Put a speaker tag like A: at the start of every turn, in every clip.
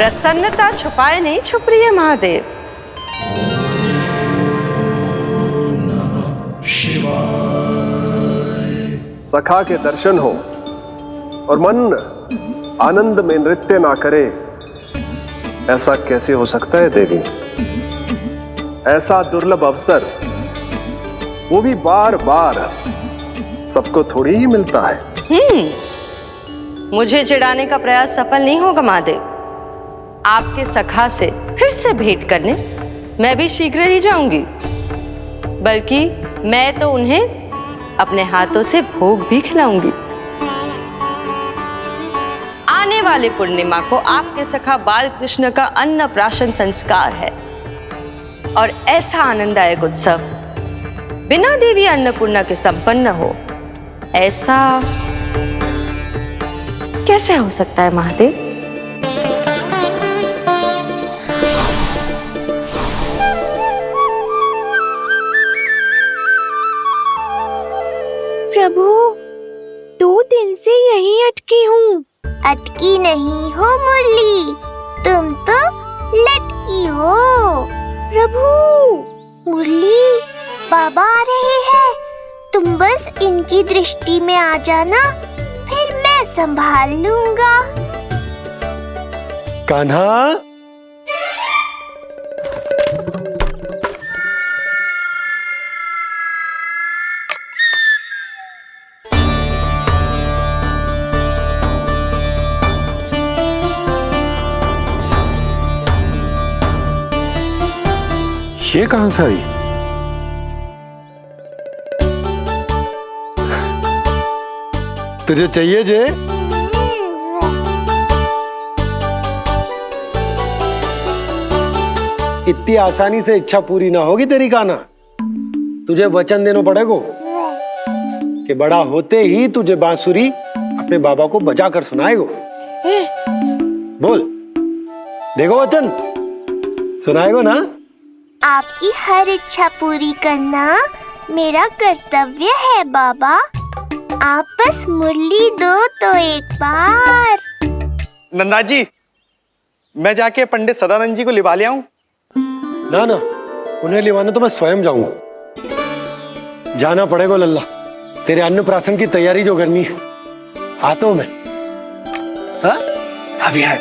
A: प्रसन्नता छुपाए नहीं छुप रही है महादेव।
B: सखा के दर्शन हो और मन आनंद में नृत्य ना करे, ऐसा कैसे हो सकता है देवी? ऐसा दुर्लभ अवसर, वो भी बार बार, सबको थोड़ी ही मिलता है।
A: मुझे चिढ़ाने का प्रयास सफल नहीं होगा महादेव। आपके सखा से फिर से भेंट करने मैं भी शीघ्र ही जाऊंगी, बल्कि मैं तो उन्हें अपने हाथों से भोग भी खिलाऊंगी। आने वाले पूर्णिमा को आपके सखा बाल कृष्ण का अन्नप्राशन संस्कार है, और ऐसा आनंददायक उत्सव बिना देवी अन्नपूर्णा के संपन्न हो, ऐसा कैसे हो सकता है महादेव?
C: प्रभु, 2 दिन से यहीं अटकी हूँ। अटकी नहीं हो मुरली, तुम तो लटकी हो। प्रभु, मुरली, बाबा आ रहे हैं, तुम बस इनकी दृष्टि में आ जाना, फिर मैं संभाल लूंगा।
B: कान्हा, ये कहां से आई? तुझे चाहिए जे? इतनी आसानी से इच्छा पूरी ना होगी तेरी कान्हा। तुझे वचन देना पड़ेगा कि बड़ा होते ही तुझे बांसुरी अपने बाबा को बजा कर सुनाएगा। बोल, देखो वचन सुनाएगा ना?
C: आपकी हर इच्छा पूरी करना मेरा कर्तव्य है बाबा। आप बस मुरली दो तो एक बार।
D: नन्ना जी, मैं जाके पंडित सदानंद जी को लिवा ले आऊं?
B: ना ना, उन्हें लिवाने तो मैं स्वयं जाऊंगा। जाना पड़ेगा लल्ला, तेरे अन्नप्राशन की तैयारी जो करनी है। आता हूं मैं। हाँ? अभी है।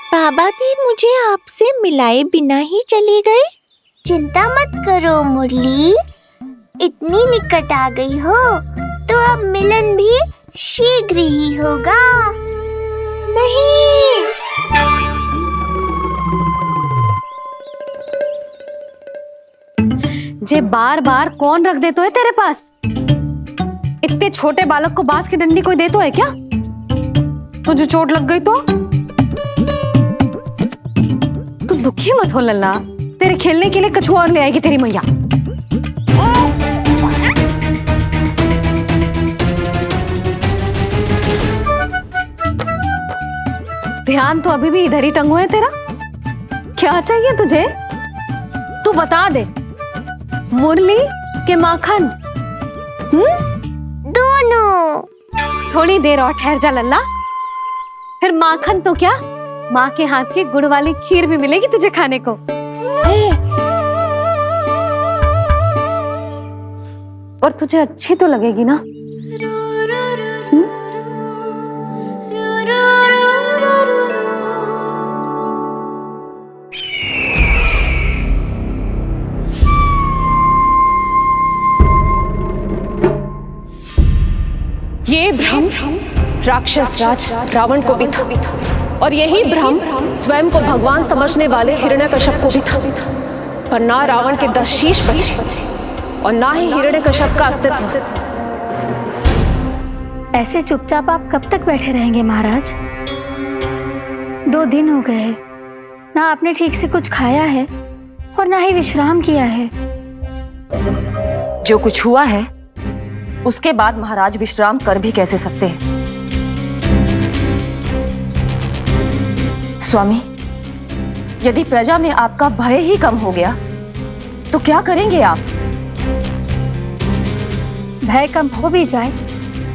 C: बाबा भी मुझे आपसे मिलाए बिना ही चले गए। चिंता मत करो मुरली, इतनी निकट आ गई हो तो अब मिलन भी शीघ्र ही होगा। नहीं,
E: जे बार बार कौन रख दे तो है तेरे पास? इतने छोटे बालक को बांस की डंडी कोई दे तो है क्या? तुझे चोट लग गई तो? तू दुखी मत हो लल्ला, तेरे खेलने के लिए कछुआ और ले आएगी तेरी मैया। ध्यान तो अभी भी इधर ही टंगो है तेरा। क्या चाहिए तुझे? तू बता दे, मुरली के माखन?
C: दोनों।
E: थोड़ी देर और ठहर जा लल्ला, फिर माखन तो क्या, माँ के हाथ की गुड़ वाली खीर भी मिलेगी तुझे खाने को। और तुझे अच्छी तो लगेगी ना?
F: ये भ्रम राक्षस राज रावण को भी था, और यही भ्रम स्वयं को भगवान समझने वाले हिरण्यकश्यप को भी था। पर ना रावण के 10 शीश बचे और ना ही हिरण्यकश्यप का अस्तित्व।
G: ऐसे चुपचाप आप कब तक बैठे रहेंगे महाराज? 2 दिन हो गए, ना आपने ठीक से कुछ खाया है और ना ही विश्राम किया है।
H: जो कुछ हुआ है उसके बाद महाराज विश्राम कर भी कैसे सकते हैं? स्वामी, यदि प्रजा में आपका भय ही कम हो गया तो क्या करेंगे आप?
G: भय कम हो भी जाए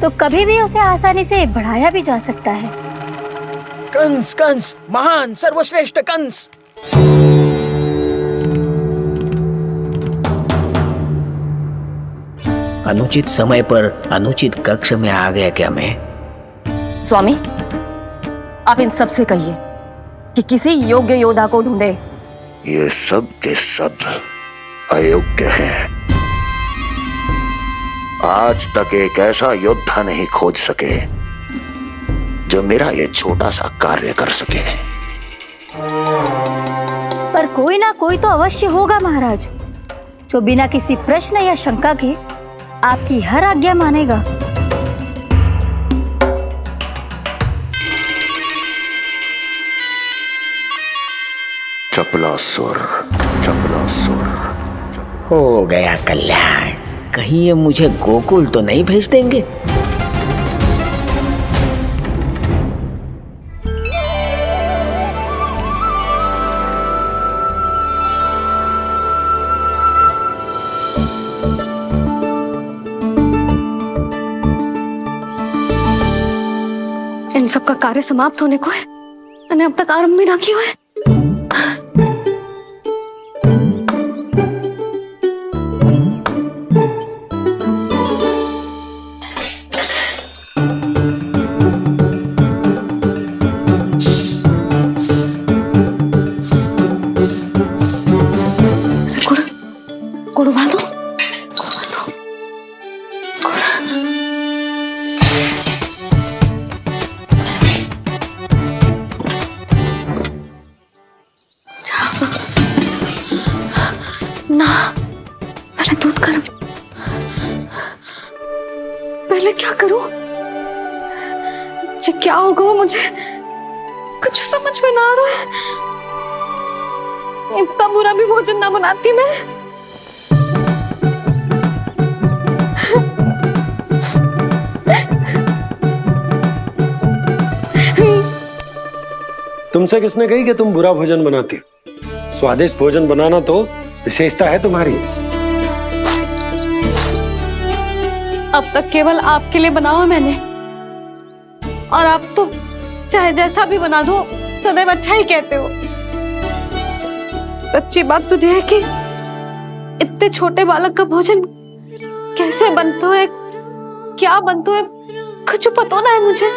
G: तो कभी भी उसे आसानी से बढ़ाया भी जा सकता है।
I: कंस कंस महान सर्वश्रेष्ठ कंस।
J: अनुचित समय पर अनुचित कक्ष में आ गया क्या मैं?
H: स्वामी, आप इन सब से कहिए कि किसी योग्य योद्धा को ढूंढे।
K: ये सब के सब अयोग्य हैं। आज तक एक ऐसा योद्धा नहीं खोज सके जो मेरा ये छोटा सा कार्य कर सके।
G: पर कोई ना कोई तो अवश्य होगा महाराज, जो बिना किसी प्रश्न या शंका के आपकी हर आज्ञा मानेगा।
K: चपलासुर, चपलासुर।
J: हो गया कल्याण। कहीं ये मुझे गोकुल तो नहीं भेज देंगे?
E: इन सब का कार्य समाप्त होने को है, मैंने अब तक आरंभ भी ना किया है। गुड़ उबाल दो। ना, पहले दूध गर्म। पहले क्या करूं? क्या होगा वो मुझे कुछ समझ में ना आ रहा है। इतना बुरा भी भोजन ना बनाती मैं।
B: तुमसे किसने कही कि तुम बुरा भोजन बनाती हो? स्वादिष्ट भोजन बनाना तो विशेषता है तुम्हारी।
E: अब तक केवल आपके लिए बनाओ मैंने, और आप तो चाहे जैसा भी बना दो सदैव अच्छा ही कहते हो। सच्ची बात तुझे है कि इतने छोटे बालक का भोजन कैसे बनता है, क्या बनता है, कुछ पता ना है मुझे।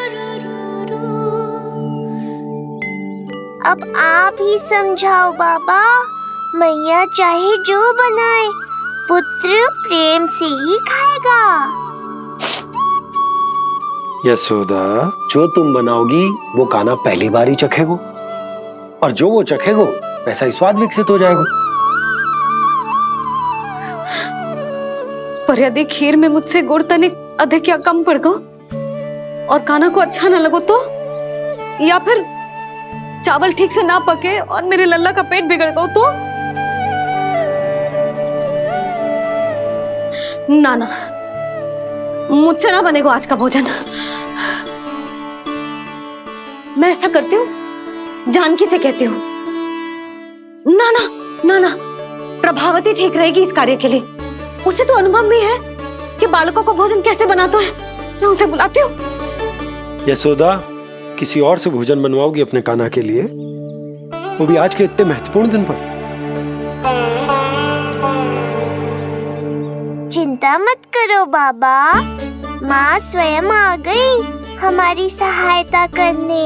C: अब आप ही समझाओ बाबा। मैया चाहे जो बनाए, पुत्र प्रेम से ही खाएगा।
B: यशोदा, जो तुम बनाओगी वो कान्हा पहली बार ही चखेगो, और जो वो चखेगो वैसा ही स्वाद विकसित हो जाएगा।
E: पर यदि खीर में मुझसे गुड़ तनिक अधिक या कम पड़ गो और कान्हा को अच्छा न लगो तो, या फिर चावल ठीक से ना पके और मेरे लल्ला का पेट बिगड़ गो तो? ना ना, मुझसे ना बनेगा आज का भोजन। मैं ऐसा करती हूँ, जानकी से कहती हूँ। ना ना ना ना, प्रभावती ठीक रहेगी इस कार्य के लिए। उसे तो अनुभव भी है कि बालकों को भोजन कैसे बनाता है। मैं उसे बुलाती हूँ।
B: यशोदा, किसी और से भोजन बनवाओगी अपने कान्हा के लिए, वो भी आज के इतने महत्वपूर्ण दिन पर?
C: चिंता मत करो बाबा, माँ स्वयं आ गई हमारी सहायता करने।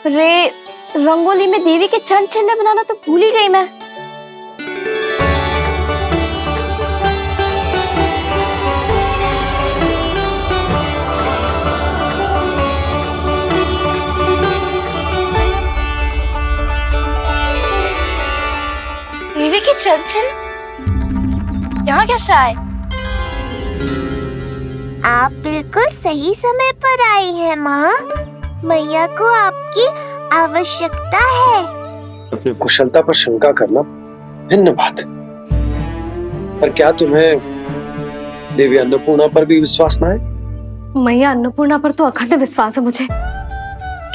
H: रे, रंगोली में देवी के चरण चिन्ह बनाना तो भूल ही गई मैं।
C: चल चल, यहाँ कैसे आए? आप बिल्कुल सही समय पर आई हैं माँ। मैया को आपकी आवश्यकता है।
B: अपनी कुशलता पर शंका करना भिन्न बात है, पर क्या तुम्हें देवी अन्नपूर्णा पर भी विश्वास न है?
E: मैया अन्नपूर्णा पर तो अखंड विश्वास है मुझे,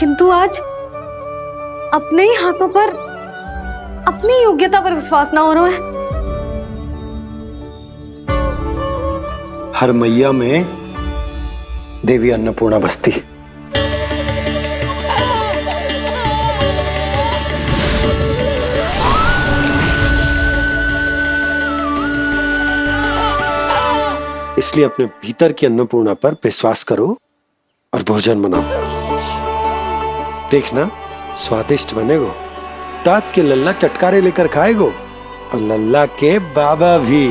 E: किंतु आज अपने ही हाथों पर अपनी योग्यता पर विश्वास ना हो रहा है।
B: हर मैया में देवी अन्नपूर्णा बसती है। इसलिए अपने भीतर की अन्नपूर्णा पर विश्वास करो और भोजन बनाओ। देखना स्वादिष्ट बनेगो, ताक के लल्ला चटकारे लेकर खाएगो और लल्ला के बाबा भी।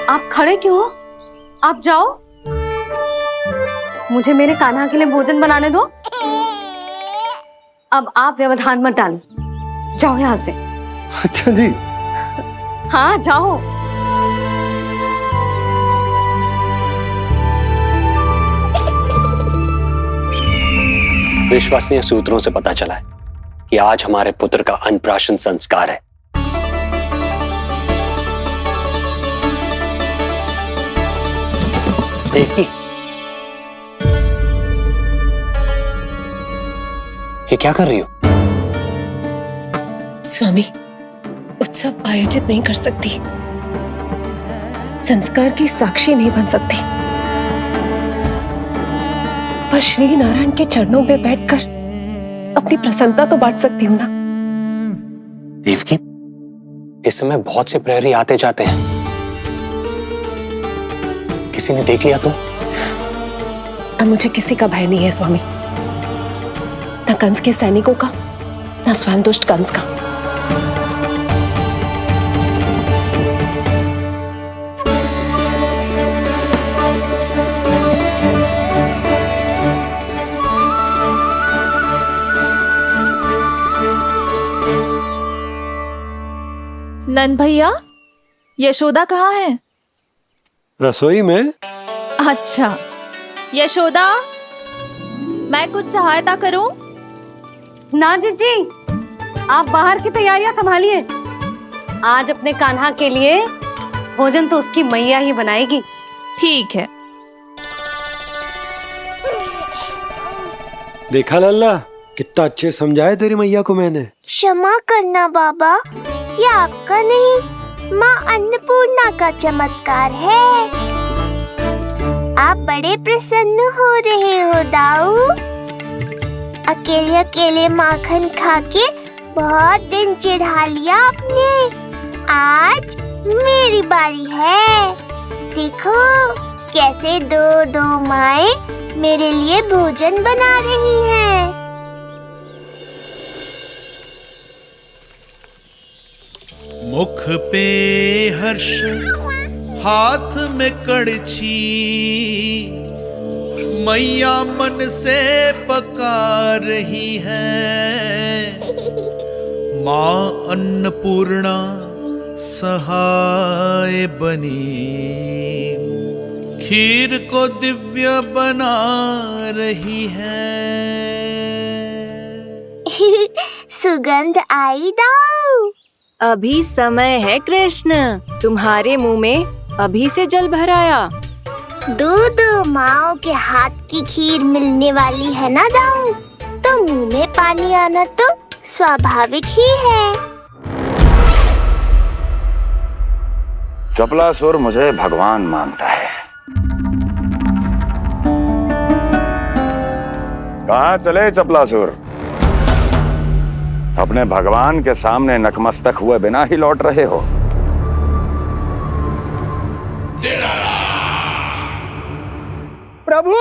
E: आप खड़े क्यों हो? आप जाओ, मुझे मेरे कान्हा के लिए भोजन बनाने दो। अब आप व्यवधान मत डालो, जाओ यहाँ से।
B: अच्छा जी।
E: हाँ जाओ।
L: विश्वसनीय सूत्रों से पता चला है कि आज हमारे पुत्र का अन्नप्राशन संस्कार है। देवकी, ये क्या कर रही हो?
F: स्वामी, उत्सव आयोजित नहीं कर सकती, संस्कार की साक्षी नहीं बन सकती, पर श्री नारायण के चरणों में बैठकर अपनी प्रसन्नता तो बांट सकती हूँ ना।
L: देवकी, इस समय बहुत से प्रहरी आते जाते हैं, किसी ने देख लिया तो?
F: अब मुझे किसी का भय नहीं है स्वामी, न कंस के सैनिकों का, न स्वयं दुष्ट कंस का।
H: नंद भैया, यशोदा कहाँ है?
B: रसोई में।
H: अच्छा, यशोदा, मैं कुछ सहायता करूं?
E: ना जीजी, आप बाहर की तैयारियां संभालिए। आज अपने कान्हा के लिए भोजन तो उसकी मैया ही बनाएगी।
H: ठीक है।
B: देखा लल्ला, कितना अच्छे समझाए तेरी मैया को मैंने।
C: क्षमा करना बाबा, ये आपका नहीं, माँ अन्नपूर्णा का चमत्कार है। आप बड़े प्रसन्न हो रहे हो दाऊ। अकेले अकेले माखन खा के बहुत दिन चिढ़ा लिया आपने। आज मेरी बारी है। देखो कैसे दो दो माएं मेरे लिए भोजन बना रही हैं।
M: मुख पे हर्ष, हाथ में कड़छी, मैया मन से पका रही है। माँ अन्नपूर्णा सहाय बनी, खीर को दिव्य बना रही है।
C: सुगंध आई दाऊ।
N: अभी समय है कृष्ण, तुम्हारे मुंह में अभी से जल भर आया।
C: दो माओ के हाथ की खीर मिलने वाली है ना दाऊ, तो मुंह में पानी आना तो स्वाभाविक ही है।
K: चपलासुर मुझे भगवान मानता है। कहाँ चले चपलासुर? अपने भगवान के सामने नतमस्तक हुए बिना ही लौट रहे हो।
I: प्रभु,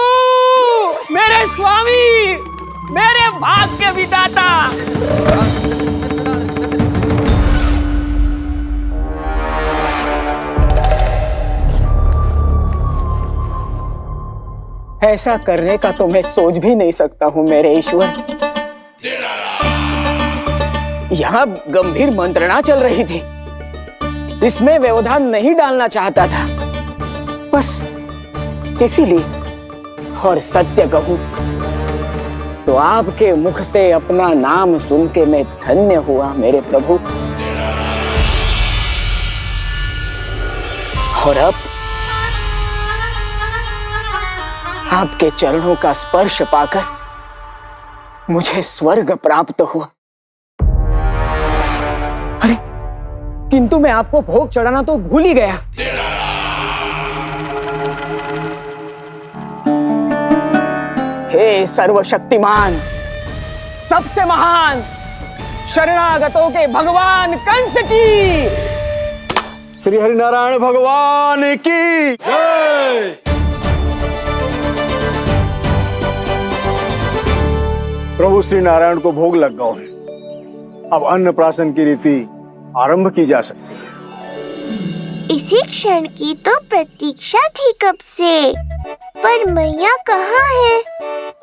I: मेरे स्वामी, मेरे भाग्य विधाता। ऐसा करने का तो मैं सोच भी नहीं सकता हूँ मेरे ईश्वर। यहाँ गंभीर मंत्रणा चल रही थी, इसमें व्यवधान नहीं डालना चाहता था, बस इसीलिए। और सत्य कहूं तो आपके मुख से अपना नाम सुन के मैं धन्य हुआ मेरे प्रभु। और अब आपके चरणों का स्पर्श पाकर मुझे स्वर्ग प्राप्त हुआ। अरे किंतु मैं आपको भोग चढ़ाना तो भूल ही गया। हे सर्वशक्तिमान, सबसे महान, शरणागतों के भगवान कंस की,
B: श्री हरिनारायण भगवान की जय।
O: प्रभु श्री नारायण को भोग लग गया है, अब अन्नप्राशन की रीति आरंभ की जा सकती है।
C: इसी क्षण की तो प्रतीक्षा थी कब से, पर मैया कहाँ है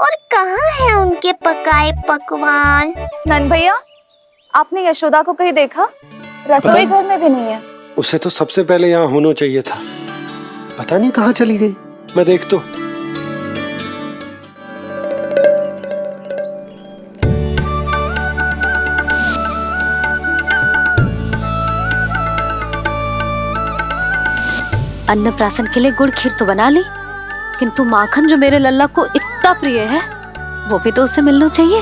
C: और कहाँ है उनके पकाए पकवान?
P: नंद भैया, आपने यशोदा को कहीं देखा? रसोई घर में भी नहीं है।
B: उसे तो सबसे पहले यहाँ होना चाहिए था, पता नहीं कहाँ चली गई। मैं देख तो।
E: अन्नप्राशन के लिए गुड़ खीर तो बना ली, किंतु माखन जो मेरे लल्ला को इतना प्रिय है वो भी तो उसे मिलना चाहिए।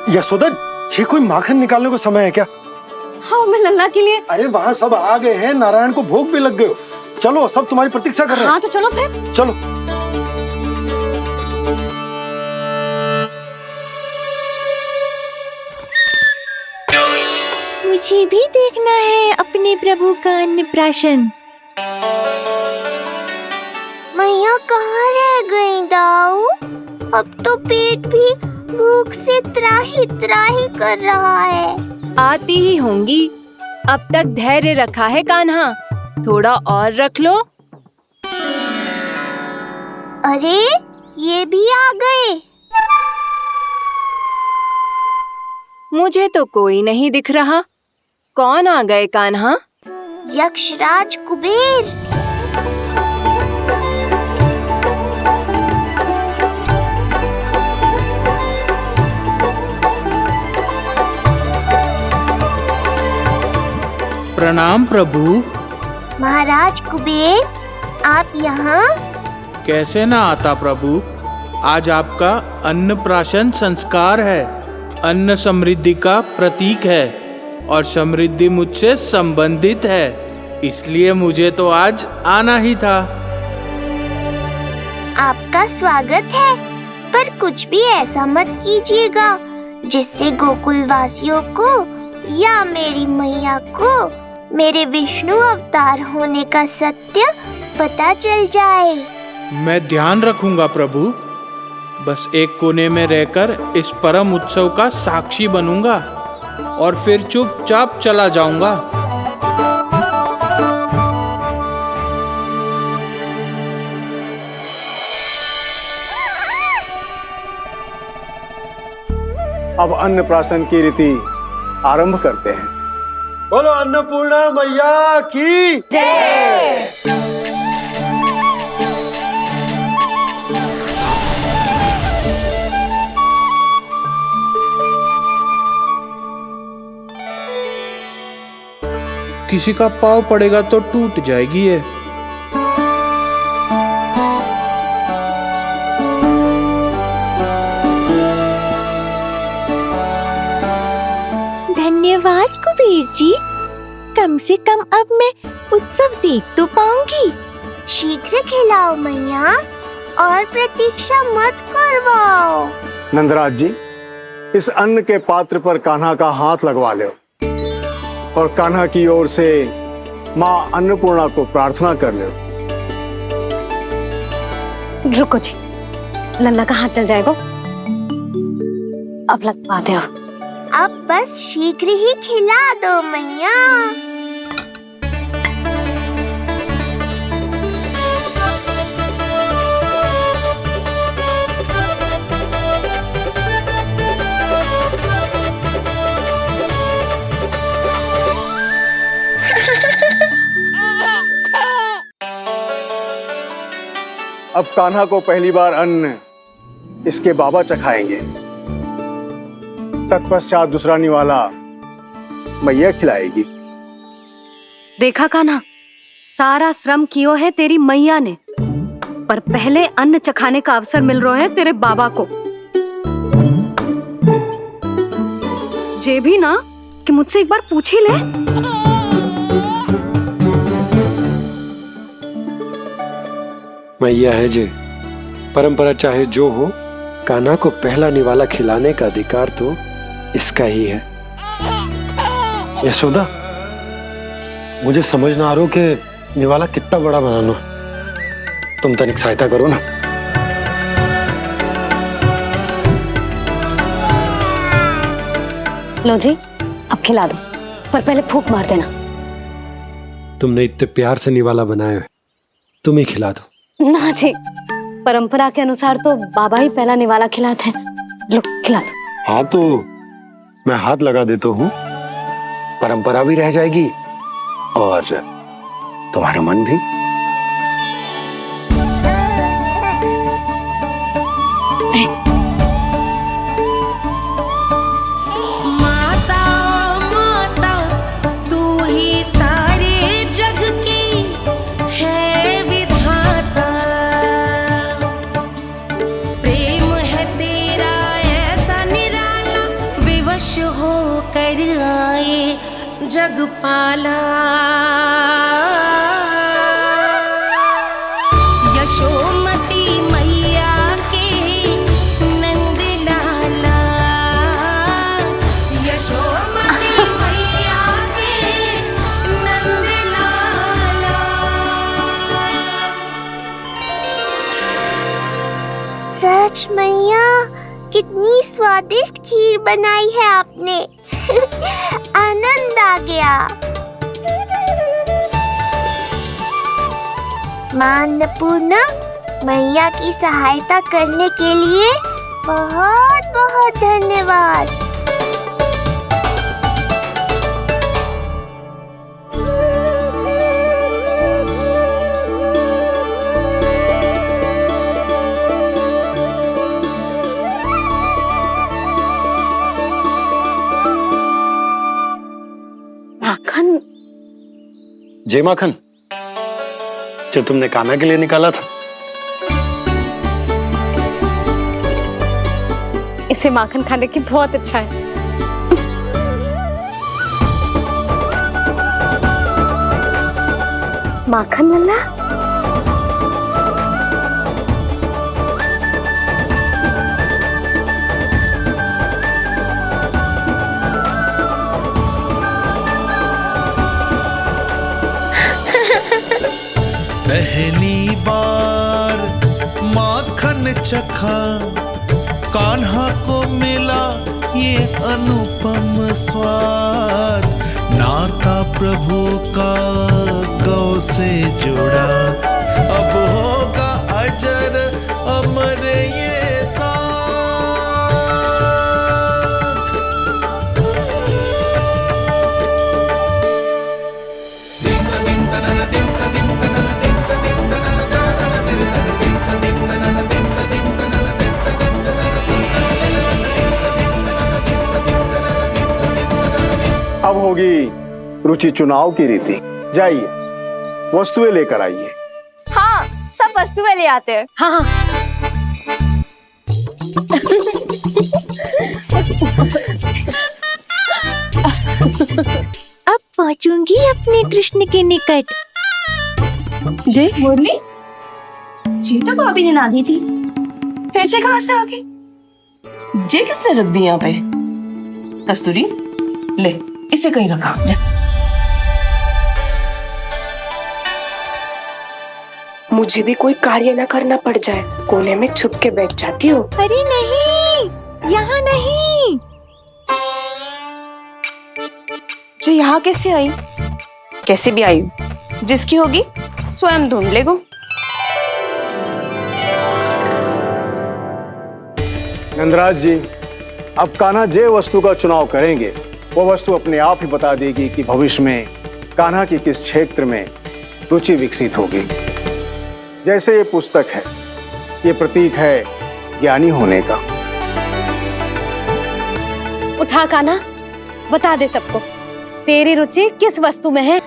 B: यशोदा जी, कोई माखन निकालने को समय है क्या?
E: हाँ, मैं लल्ला के लिए।
B: अरे वहाँ सब आ गए हैं, नारायण को भोग भी लग गए। चलो, सब तुम्हारी प्रतीक्षा कर रहे हैं।
E: हाँ तो चलो फिर।
B: चलो।
C: मुझे भी देखना है अपने प्रभु का अन्नप्राशन। मैया कहाँ रह गई दाऊ? अब तो पेट भी भूख से त्राही त्राही कर रहा है।
N: आती ही होंगी। अब तक धैर्य रखा है कान्हा, थोड़ा और रख लो।
C: अरे ये भी आ गए।
N: मुझे तो कोई नहीं दिख रहा। कौन आ गए कान्हा?
C: यक्षराज कुबेर।
M: प्रणाम प्रभु।
C: महाराज कुबेर, आप यहाँ?
M: कैसे ना आता प्रभु, आज आपका अन्नप्राशन संस्कार है। अन्न समृद्धि का प्रतीक है और समृद्धि मुझसे संबंधित है, इसलिए मुझे तो आज आना ही था।
C: आपका स्वागत है, पर कुछ भी ऐसा मत कीजिएगा जिससे गोकुल वासियों को या मेरी मैया को मेरे विष्णु अवतार होने का सत्य पता चल जाए।
M: मैं ध्यान रखूंगा प्रभु। बस एक कोने में रहकर इस परम उत्सव का साक्षी बनूंगा और फिर चुपचाप चला जाऊंगा।
O: अब अन्नप्राशन की रीति आरंभ करते हैं।
B: बोलो अन्नपूर्णा मैया की
P: जय।
M: किसी का पाँव पड़ेगा तो टूट जाएगी ये।
C: धन्यवाद कुबेर जी, कम से कम अब मैं उत्सव देख तो पाऊंगी। शीघ्र खिलाओ मैया और प्रतीक्षा मत करवाओ।
O: नंदराज जी, इस अन्न के पात्र पर कान्हा का हाथ लगवा लो और कान्हा की ओर से माँ अन्नपूर्णा को प्रार्थना कर लो।
E: रुको जी, लल्ला का हाथ चल जाएगा, अब लगवा दो।
C: अब बस शीघ्र ही खिला दो मैया।
O: अब कान्हा को पहली बार अन्न इसके बाबा चखाएंगे, तत्पश्चात दूसरा निवाला मैया खिलाएगी।
E: देखा कान्हा, सारा श्रम कियो है तेरी मैया ने, पर पहले अन्न चखाने का अवसर मिल रहा है तेरे बाबा को। जे भी ना कि मुझसे एक बार पूछ ही ले।
B: मैया है जे, परंपरा चाहे जो हो, कान्हा को पहला निवाला खिलाने का अधिकार तो इसका ही है। यशोदा, मुझे समझ ना आ रहा कि निवाला कितना बड़ा बनाना, तुम तनिक सहायता करो ना।
E: लो जी, अब खिला दो, पर पहले फूंक मार देना।
B: तुमने इतने प्यार से निवाला बनाया है, तुम ही खिला दो।
E: ना जी, परंपरा के अनुसार तो बाबा ही पहला निवाला खिलाते हैं। लो खिला दो।
B: हाँ तो मैं हाथ लगा देता हूँ, परंपरा भी रह जाएगी और तुम्हारा मन भी।
C: माता माता तू ही सारे जग की है विधाता, प्रेम है तेरा ऐसा निराला, विवश हो कर आए जग पाला। यशोमती मैया के नंद लाला, यशोमती मैया के नंद लाला।
Q: सच मैया, कितनी स्वादिष्ट खीर बनाई है आपने। आनंद आ गया। मां अन्नपूर्णा, मैया की सहायता करने के लिए बहुत बहुत धन्यवाद।
E: माखन?
B: जे माखन जो तुमने कान्हा के लिए निकाला था।
E: इसे माखन खाने की बहुत इच्छा है। माखन वाला?
R: पहली बार माखन चखा, कान्हा को मिला ये अनुपम स्वाद, नाता प्रभु का गौ से जुड़ा, अब होगा अजर अमर ये साथ।
O: अब होगी रुचि चुनाव की रीति। जाइए, वस्तुएं लेकर आइए।
P: हाँ, सब वस्तुएं ले आते हैं।
E: हाँ हाँ।
C: अब पहुंचूंगी अपने कृष्ण के निकट।
P: जी मुरली, जी तो भाभी ने ना दी थी, फिर से कहाँ से आ गई? जे किसने रख दी यहाँ पे? कस्तूरी, ले इसे कहीं रखा जा।
S: मुझे भी कोई कार्य न करना पड़ जाए, कोने में छुप के बैठ जाती हूँ।
C: अरे नहीं, यहाँ नहीं।
S: जो यहाँ कैसे आई? कैसे भी आई, जिसकी होगी स्वयं ढूंढ लेगो।
O: नंदराज जी, अब कान्हा जे वस्तु का चुनाव करेंगे, वो वस्तु अपने आप ही बता देगी कि भविष्य में कान्हा की किस क्षेत्र में रुचि विकसित होगी। जैसे ये पुस्तक है, ये प्रतीक है ज्ञानी होने का।
E: उठा कान्हा, बता दे सबको तेरी रुचि किस वस्तु में है।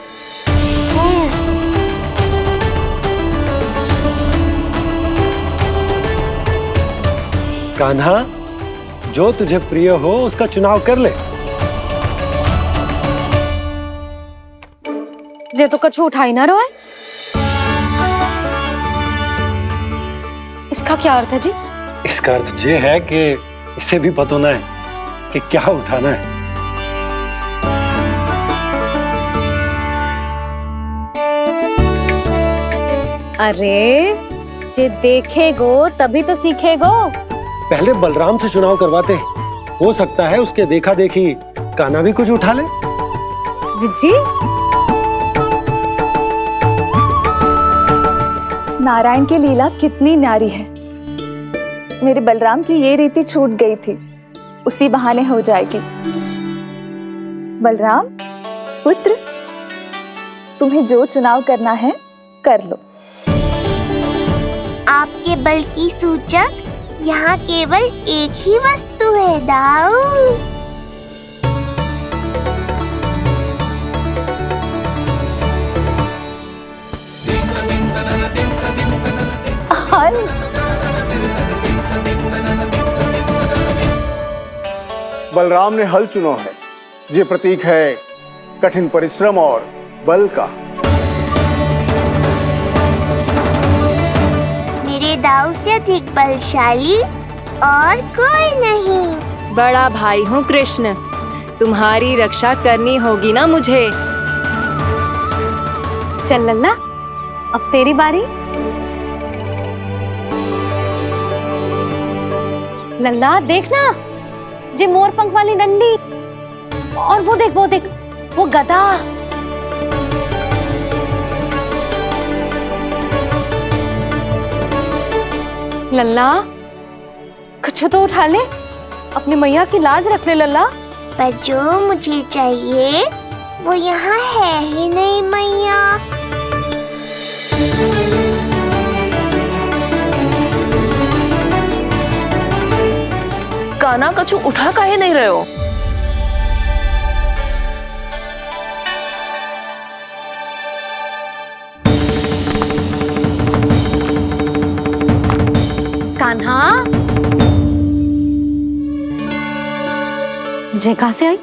B: कान्हा, जो तुझे प्रिय हो उसका चुनाव कर ले।
E: जे तो कछु उठाई ना रोए। इसका क्या अर्थ है जी?
B: इसका अर्थ ये है कि इसे भी पता ना है कि क्या उठाना है।
E: अरे जे देखेगो तभी तो सीखेगो।
B: पहले बलराम से चुनाव करवाते हैं, हो सकता है उसके देखा देखी कान्हा भी कुछ उठा ले।
E: जिज्जी,
T: नारायण की लीला कितनी न्यारी है। मेरे बलराम की ये रीति छूट गई थी, उसी बहाने हो जाएगी। बलराम पुत्र, तुम्हें जो चुनाव करना है कर लो।
Q: आपके बल की सूचक यहाँ केवल एक ही वस्तु है दाऊ।
T: हल।
O: बलराम ने हल चुना है, ये प्रतीक है कठिन परिश्रम और बल का।
Q: मेरे दाऊ से अधिक बलशाली और कोई नहीं।
N: बड़ा भाई हूँ कृष्ण, तुम्हारी रक्षा करनी होगी ना मुझे।
E: चल लल्ला, अब तेरी बारी। लल्ला देखना, जे मोर पंख वाली डंडी, और वो देख वो गदा। लल्ला कुछ तो उठा ले, अपनी मैया की लाज रख ले लल्ला।
Q: पर जो मुझे चाहिए वो यहाँ है ही नहीं मैया।
P: कान्हा कछु उठा काहे नहीं रहे हो?
E: कान्हा, जे कहां से आई?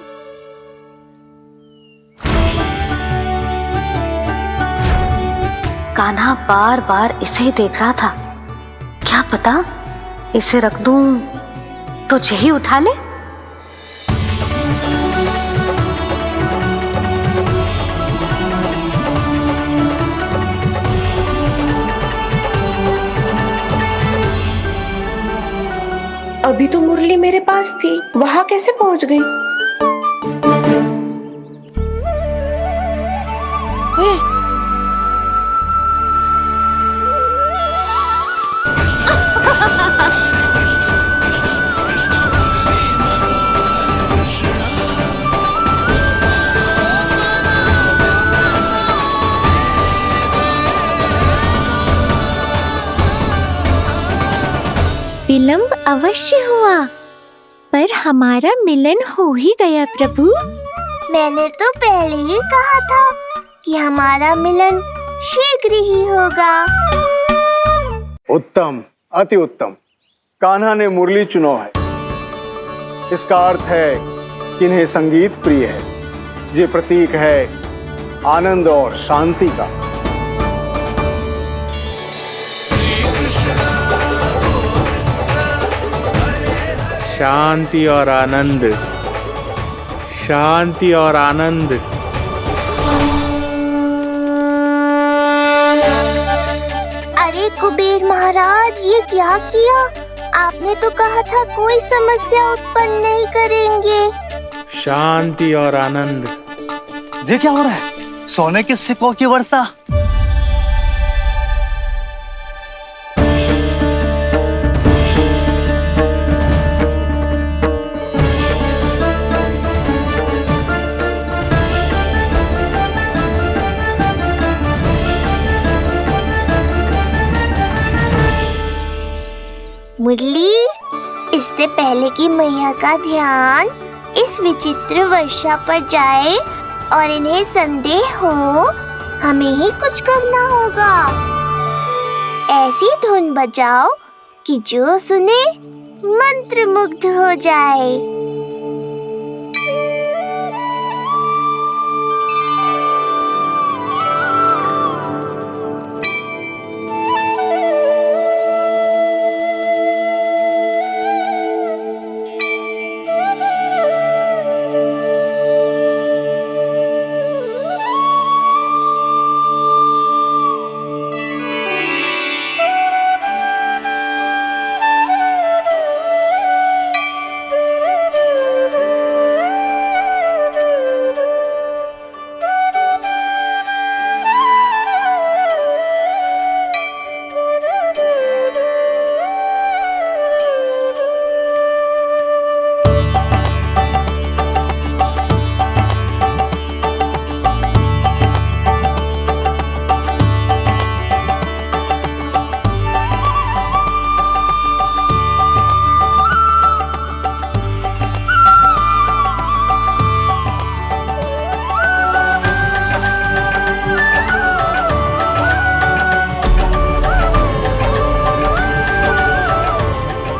E: कान्हा बार बार इसे ही देख रहा था। क्या पता इसे रख दूं तो यही उठा ले।
S: अभी तो मुरली मेरे पास थी, वहां कैसे पहुंच गई?
C: विलंब अवश्य हुआ, पर हमारा मिलन हो ही गया प्रभु।
Q: मैंने तो पहले ही कहा था कि हमारा मिलन शीघ्र ही होगा।
O: उत्तम, अति उत्तम। कान्हा ने मुरली चुना है, इसका अर्थ है कि इन्हें संगीत प्रिय है। ये प्रतीक है आनंद और शांति का।
M: शांति और आनंद, शांति और आनंद।
Q: अरे कुबेर महाराज, ये क्या किया? आपने तो कहा था कोई समस्या उत्पन्न नहीं करेंगे।
M: शांति और आनंद।
U: ये क्या हो रहा है? सोने के सिक्कों की वर्षा।
Q: पहले कि मैया का ध्यान इस विचित्र वर्षा पर जाए और इन्हें संदेह हो, हमें ही कुछ करना होगा। ऐसी धुन बजाओ कि जो सुने मंत्रमुग्ध हो जाए।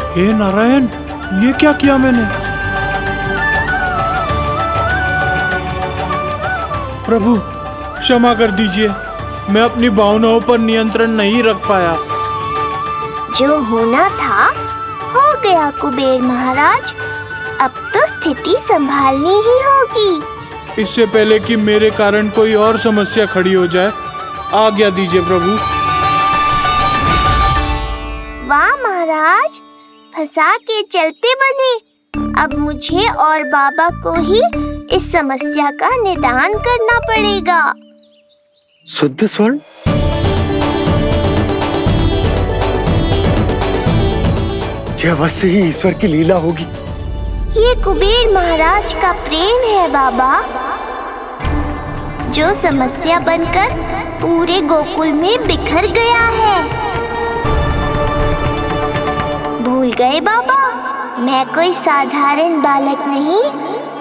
M: हे नारायण, ये क्या किया मैंने? प्रभु क्षमा कर दीजिए, मैं अपनी भावनाओं पर नियंत्रण नहीं रख पाया।
Q: जो होना था हो गया कुबेर महाराज, अब तो स्थिति संभालनी ही होगी।
M: इससे पहले कि मेरे कारण कोई और समस्या खड़ी हो जाए, आज्ञा दीजिए प्रभु।
Q: वाह महाराज, फंसा के चलते बने। अब मुझे और बाबा को ही इस समस्या का निदान करना पड़ेगा।
B: शुद्ध स्वर्ण? यह अवश्य ही ईश्वर की लीला होगी।
Q: ये कुबेर महाराज का प्रेम है बाबा, जो समस्या बनकर पूरे गोकुल में बिखर गया है। भूल गए बाबा, मैं कोई साधारण बालक नहीं,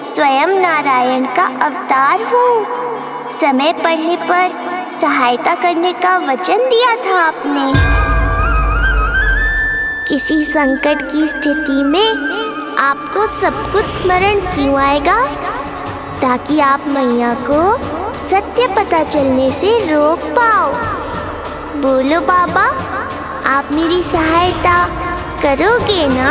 Q: स्वयं नारायण का अवतार हूँ। समय पड़ने पर सहायता करने का वचन दिया था आपने। किसी संकट की स्थिति में आपको सब कुछ स्मरण क्यों आएगा? ताकि आप मैया को सत्य पता चलने से रोक पाओ। बोलो बाबा, आप मेरी सहायता करोगे ना?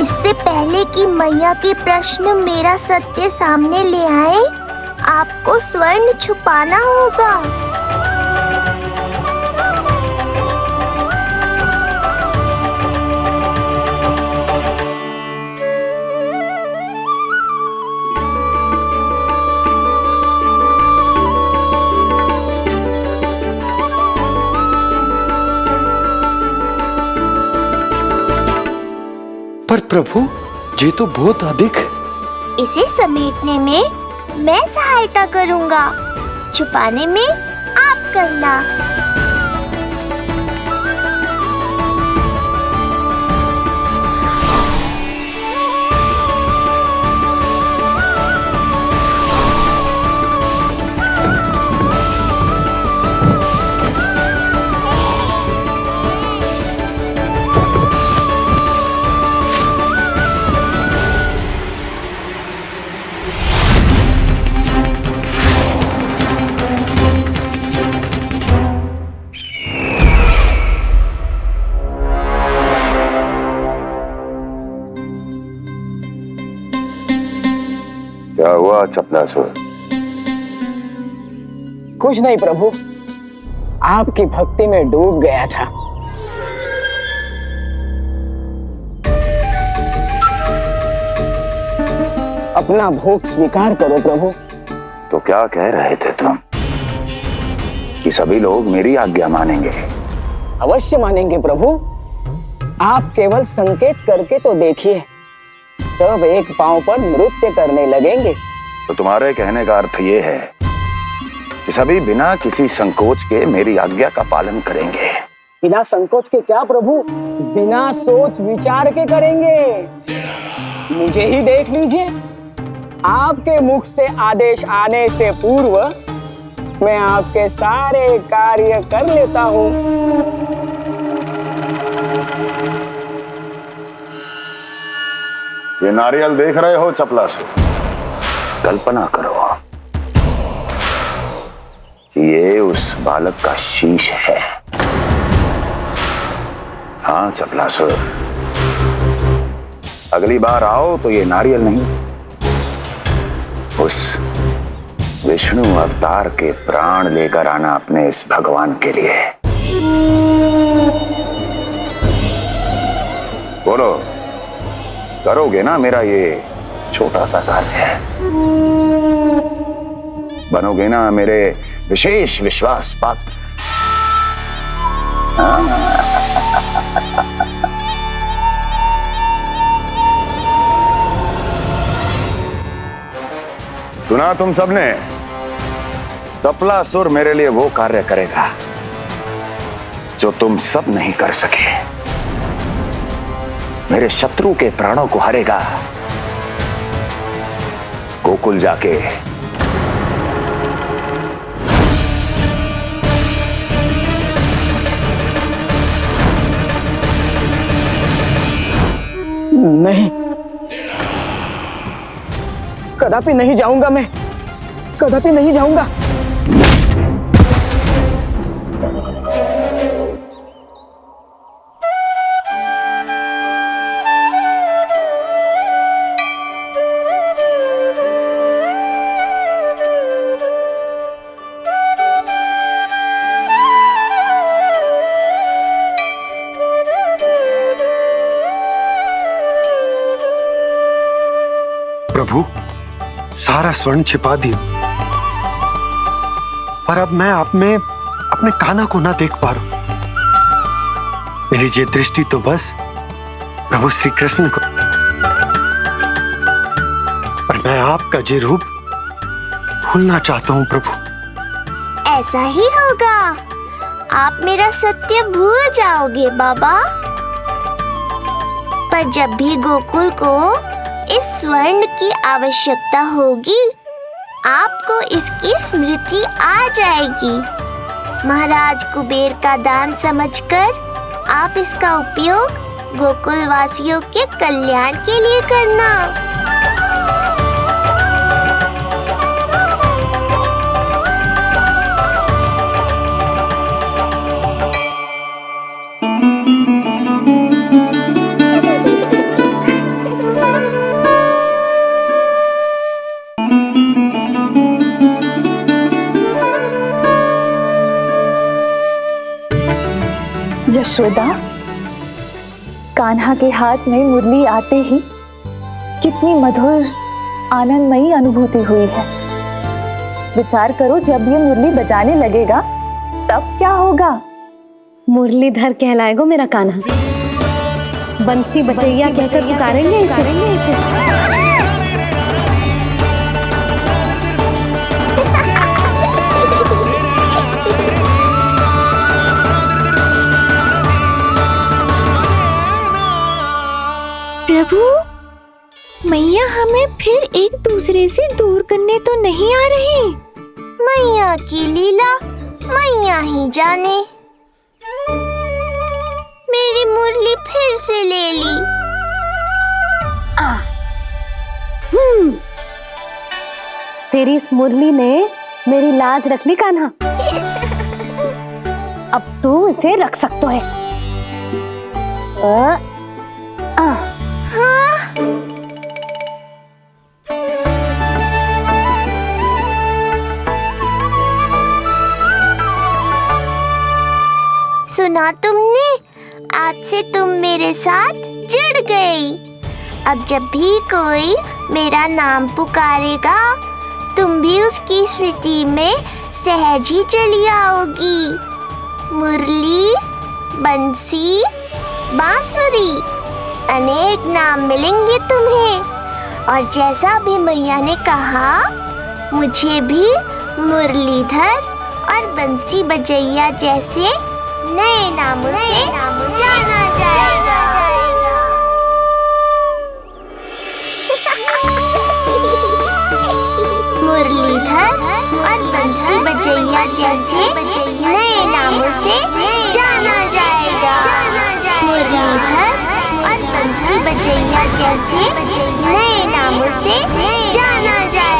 Q: इससे पहले कि मैया के प्रश्न मेरा सत्य सामने ले आए, आपको स्वर्ण छुपाना होगा।
B: पर प्रभु, ये तो बहुत अधिक है।
Q: इसे समेटने में मैं सहायता करूंगा, छुपाने में आप करना।
K: क्या हुआ चपलासुर?
I: कुछ नहीं प्रभु, आपकी भक्ति में डूब गया था। अपना भोग स्वीकार करो प्रभु।
K: तो क्या कह रहे थे तुम कि सभी लोग मेरी आज्ञा मानेंगे?
I: अवश्य मानेंगे प्रभु। आप केवल संकेत करके तो देखिए, सब एक पांव पर नृत्य करने लगेंगे।
K: तो तुम्हारे कहने का अर्थ ये है कि सभी बिना किसी संकोच के मेरी आज्ञा का पालन करेंगे?
I: बिना संकोच के क्या प्रभु, बिना सोच विचार के करेंगे। मुझे ही देख लीजिए, आपके मुख से आदेश आने से पूर्व मैं आपके सारे कार्य कर लेता हूँ।
K: ये नारियल देख रहे हो चपला से? कल्पना करो कि ये उस बालक का शीश है। हाँ चपलासुर, अगली बार आओ तो ये नारियल नहीं, उस विष्णु अवतार के प्राण लेकर आना अपने इस भगवान के लिए। बोलो, करोगे ना मेरा ये छोटा सा कार्य? बनोगे ना मेरे विशेष विश्वास पात्र? सुना तुम सबने? चपलासुर मेरे लिए वो कार्य करेगा जो तुम सब नहीं कर सके। मेरे शत्रु के प्राणों को हरेगा। गोकुल जाके
I: नहीं, कदापि नहीं जाऊंगा मैं, कदापि नहीं जाऊंगा।
B: प्रभु, सारा स्वर्ण छिपा दिया, पर अब मैं आप में अपने कान्हा को ना देख पा रहा हूं। मेरी ये दृष्टि तो बस प्रभु श्री कृष्ण को, पर मैं आपका ये रूप भूलना चाहता हूं प्रभु।
Q: ऐसा ही होगा, आप मेरा सत्य भूल जाओगे बाबा। पर जब भी गोकुल को इस स्वर्ण की आवश्यकता होगी, आपको इसकी स्मृति आ जाएगी। महाराज कुबेर का दान समझकर आप इसका उपयोग गोकुल वासियों के कल्याण के लिए करना।
T: यशोदा, कान्हा के हाथ में मुरली आते ही कितनी मधुर आनंदमयी अनुभूति हुई है। विचार करो, जब ये मुरली बजाने लगेगा तब क्या होगा?
E: मुरलीधर कहलाएगा मेरा कान्हा। बंसी बजैया कहकर पुकारेंगे इसे।
C: प्रभु, मैया हमें फिर एक दूसरे से दूर करने तो नहीं आ रही।
Q: मैया की लीला मैया ही जाने। मेरी मुरली फिर से ले ली।
E: तेरी इस मुरली ने मेरी लाज रख ली कान्हा। अब तू इसे रख सकता है।
Q: सुना तुमने? आज से तुम मेरे साथ जुड़ गई। अब जब भी कोई मेरा नाम पुकारेगा, तुम भी उसकी स्मृति में सहज ही चली आओगी। मुरली, बंसी, बांसुरी, अनेक नाम मिलेंगे तुम्हें। और जैसा भी मैया ने कहा, मुझे भी मुरलीधर और बंसी बजैया जैसे नए नामों से जाना जाएगा। मुरलीधर और बंसी बजैया जैसे नए नामों से जाना जाएगा। मुरलीधर और बंसी बजैया जैसे नए नामों से जाना जाएगा।